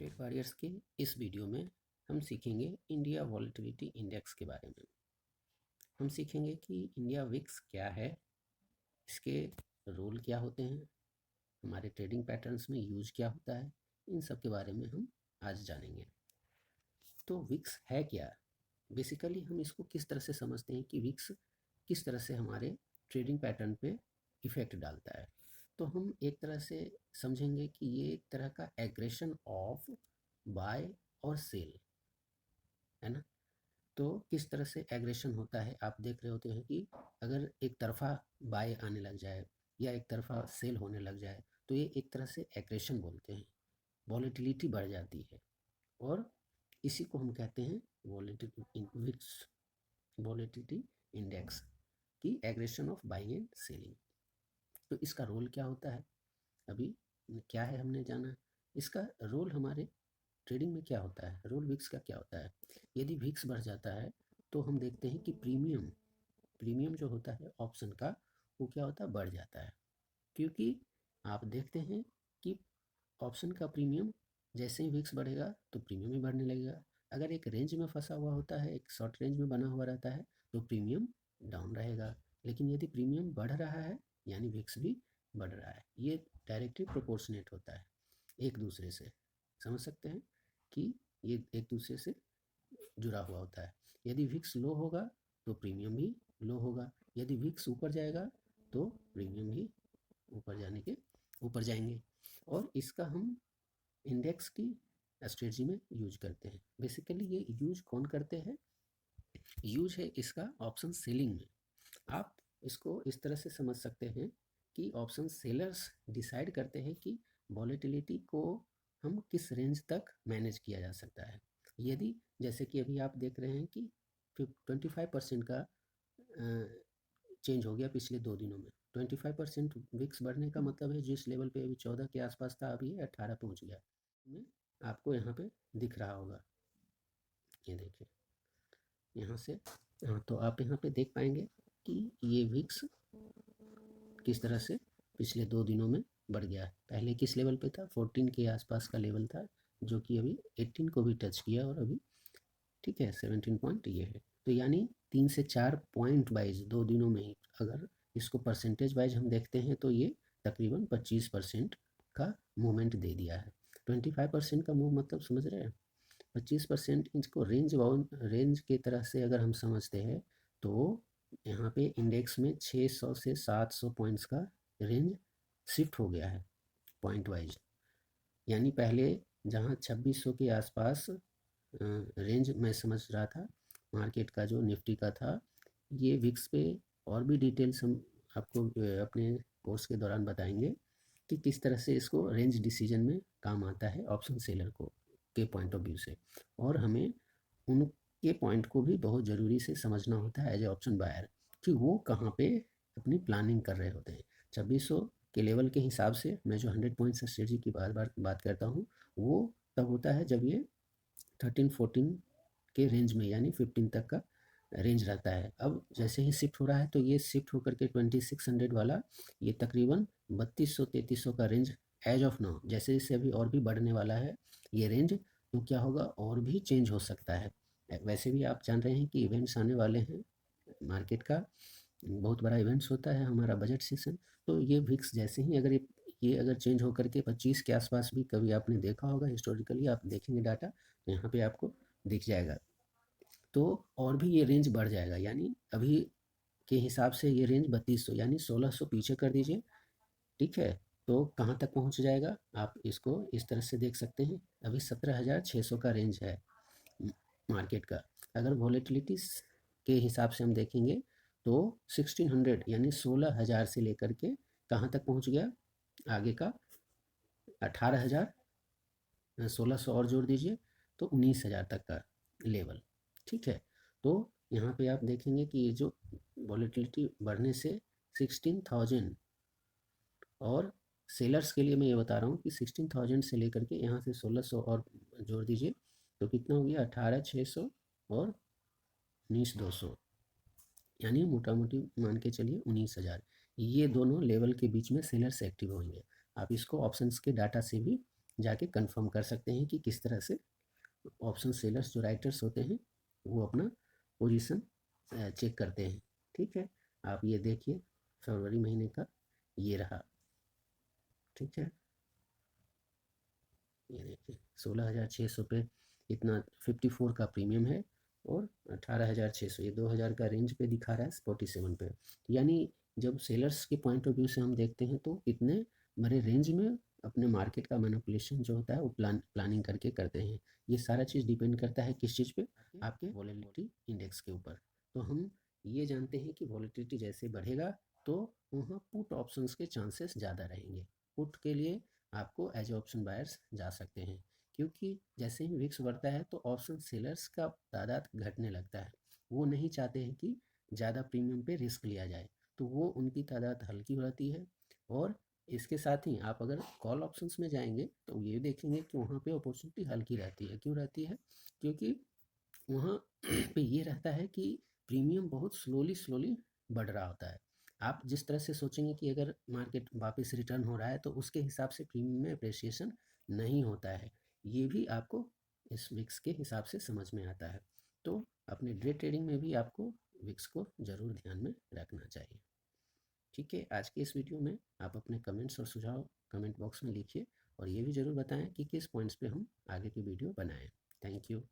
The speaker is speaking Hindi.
ट्रेड वॉरियर्स के इस वीडियो में हम सीखेंगे इंडिया वॉलेटिलिटी इंडेक्स के बारे में। हम सीखेंगे कि इंडिया विक्स क्या है, इसके रोल क्या होते हैं, हमारे ट्रेडिंग पैटर्न्स में यूज क्या होता है, इन सब के बारे में हम आज जानेंगे। तो विक्स है क्या, बेसिकली हम इसको किस तरह से समझते हैं कि विक्स किस तरह से हमारे ट्रेडिंग पैटर्न पे इफ़ेक्ट डालता है। तो हम एक तरह से समझेंगे कि ये एक तरह का एग्रेशन ऑफ बाय और सेल है ना। तो किस तरह से एग्रेशन होता है, आप देख रहे होते हैं कि अगर एक तरफा बाय आने लग जाए या एक तरफा सेल होने लग जाए तो ये एक तरह से एग्रेशन बोलते हैं, वॉलेटिलिटी बढ़ जाती है और इसी को हम कहते हैं वॉलेटिलिटी इंडेक्स की aggression of buying and selling. तो इसका रोल क्या होता है, अभी क्या है हमने जाना। इसका रोल हमारे ट्रेडिंग में क्या होता है, रोल विक्स का क्या होता है। यदि विक्स बढ़ जाता है तो हम देखते हैं कि प्रीमियम जो होता है ऑप्शन का वो क्या होता है, बढ़ जाता है। क्योंकि आप देखते हैं कि ऑप्शन का प्रीमियम जैसे ही विक्स बढ़ेगा तो प्रीमियम ही बढ़ने लगेगा। अगर एक रेंज में फंसा हुआ होता है, एक शॉर्ट रेंज में बना हुआ रहता है तो प्रीमियम डाउन रहेगा। लेकिन यदि प्रीमियम बढ़ रहा है यानी विक्स भी बढ़ रहा है। ये डायरेक्टली प्रोपोर्शनेट होता है एक दूसरे से, समझ सकते हैं कि ये एक दूसरे से जुड़ा हुआ होता है। यदि विक्स लो होगा तो प्रीमियम भी लो होगा, यदि विक्स ऊपर जाएगा तो प्रीमियम भी ऊपर जाएंगे। और इसका हम इंडेक्स की स्ट्रेटजी में यूज करते हैं। बेसिकली ये यूज कौन करते हैं, यूज है इसका ऑप्शन सेलिंग में। आप इसको इस तरह से समझ सकते हैं कि ऑप्शन सेलर्स डिसाइड करते हैं कि वॉलेटिलिटी को हम किस रेंज तक मैनेज किया जा सकता है। यदि जैसे कि अभी आप देख रहे हैं कि 25% का चेंज हो गया पिछले 2 दिनों में। 25% विक्स बढ़ने का मतलब है जिस लेवल पे अभी 14 के आसपास था अभी 18 पहुंच गया। में आपको यहाँ पे दिख रहा होगा, ये देखिए यहाँ से। हाँ, तो आप यहाँ पे देख पाएंगे कि ये विक्स किस तरह से पिछले 2 दिनों में बढ़ गया है। पहले किस लेवल पे था, 14 के आसपास का लेवल था, जो कि अभी 18 को भी टच किया और अभी ठीक है 17 पॉइंट ये है। तो यानी 3 से 4 पॉइंट वाइज 2 दिनों में ही अगर इसको परसेंटेज वाइज हम देखते हैं तो ये तकरीबन 25% का मूवमेंट दे दिया है। 25% का मूव मतलब समझ रहे हैं, 25% इसको रेंज के तरह से अगर हम समझते हैं तो यहाँ पे इंडेक्स में 600 से 700 पॉइंट्स का रेंज शिफ्ट हो गया है पॉइंट वाइज। यानी पहले जहाँ 2600 के आसपास रेंज मैं समझ रहा था मार्केट का जो निफ्टी का था, ये विक्स पे और भी डिटेल्स हम आपको अपने कोर्स के दौरान बताएंगे कि किस तरह से इसको रेंज डिसीजन में काम आता है ऑप्शन सेलर को के पॉइंट ऑफ व्यू से। और हमें उनके पॉइंट को भी बहुत ज़रूरी से समझना होता है एज ए ऑप्शन बायर कि वो कहाँ पे अपनी प्लानिंग कर रहे होते हैं। 2600 के लेवल के हिसाब से मैं जो 100 पॉइंट्स स्ट्रेटजी की बार बार बात करता हूँ वो तब होता है जब ये 13-14 के रेंज में यानी 15 तक का रेंज रहता है। अब जैसे ही शिफ्ट हो रहा है तो ये शिफ्ट होकर के 2600 वाला ये तकरीबन 3200-3300 का रेंज एज ऑफ नाउ, जैसे जैसे अभी और भी बढ़ने वाला है ये रेंज, तो क्या होगा और भी चेंज हो सकता है। वैसे भी आप जान रहे हैं कि इवेंट्स आने वाले हैं, मार्केट का बहुत बड़ा इवेंट्स होता है हमारा बजट सेशन। तो ये विक्स जैसे ही अगर ये अगर चेंज होकर के 25 के आसपास भी कभी आपने देखा होगा, हिस्टोरिकली आप देखेंगे डाटा तो यहाँ पे आपको दिख जाएगा। तो और भी ये रेंज बढ़ जाएगा, यानी अभी के हिसाब से ये रेंज 3200 यानी 1600 पीछे कर दीजिए, ठीक है। तो कहाँ तक पहुँच जाएगा आप इसको इस तरह से देख सकते हैं, अभी 17,600 का रेंज है मार्केट का। अगर वॉलेटिलिटी के हिसाब से हम देखेंगे तो 1600 यानी 16,000 से लेकर के कहाँ तक पहुँच गया आगे का 18,000, 1600 और जोड़ दीजिए तो 19,000 तक का लेवल, ठीक है। तो यहाँ पे आप देखेंगे कि ये जो वॉलेटिलिटी बढ़ने से 16,000, और सेलर्स के लिए मैं ये बता रहा हूँ कि 16,000 से लेकर के यहाँ से 1600 और जोड़ दीजिए तो कितना हो गया 18,600 और 19,200, यानी मोटा मोटी मान के चलिए 19,000। ये दोनों लेवल के बीच में सेलर्स एक्टिव होंगे। आप इसको ऑप्शंस के डाटा से भी जाके कंफर्म कर सकते हैं कि किस तरह से ऑप्शन सेलर्स जो राइटर्स होते हैं वो अपना पोजीशन चेक करते हैं। ठीक है, आप ये देखिए फरवरी महीने का ये रहा। ठीक है, ये देखिए 16,600 पे इतना 54 का प्रीमियम है और 18,600 ये 2,000 का रेंज पे दिखा रहा है 47 पे। यानी जब सेलर्स के पॉइंट ऑफ व्यू से हम देखते हैं तो इतने बड़े रेंज में अपने मार्केट का मैनिपुलेशन जो होता है वो प्लानिंग करके करते हैं। ये सारा चीज़ डिपेंड करता है किस चीज़ पे, आपके वॉलेटिलिटी इंडेक्स के ऊपर। तो हम ये जानते हैं कि वॉलेटिलिटी जैसे बढ़ेगा तो वहाँ पुट ऑप्शंस के चांसेस ज़्यादा रहेंगे। पुट के लिए आपको एज ऑप्शन बायर्स जा सकते हैं, क्योंकि जैसे ही विक्स बढ़ता है तो ऑप्शन सेलर्स का तादाद घटने लगता है। वो नहीं चाहते हैं कि ज़्यादा प्रीमियम पे रिस्क लिया जाए, तो वो उनकी तादाद हल्की हो जाती है। और इसके साथ ही आप अगर कॉल ऑप्शंस में जाएंगे तो ये देखेंगे कि वहाँ पे अपॉर्चुनिटी हल्की रहती है। क्यों रहती है? क्योंकि वहाँ पे ये रहता है कि प्रीमियम बहुत स्लोली बढ़ रहा होता है। आप जिस तरह से सोचेंगे कि अगर मार्केट वापस रिटर्न हो रहा है तो उसके हिसाब से प्रीमियम में अप्रिसिएशन नहीं होता है। ये भी आपको इस विक्स के हिसाब से समझ में आता है। तो अपने डे ट्रेडिंग में भी आपको विक्स को ज़रूर ध्यान में रखना चाहिए। ठीक है, आज के इस वीडियो में आप अपने कमेंट्स और सुझाव कमेंट बॉक्स में लिखिए और ये भी ज़रूर बताएं कि किस पॉइंट्स पे हम आगे की वीडियो बनाएं। Thank you.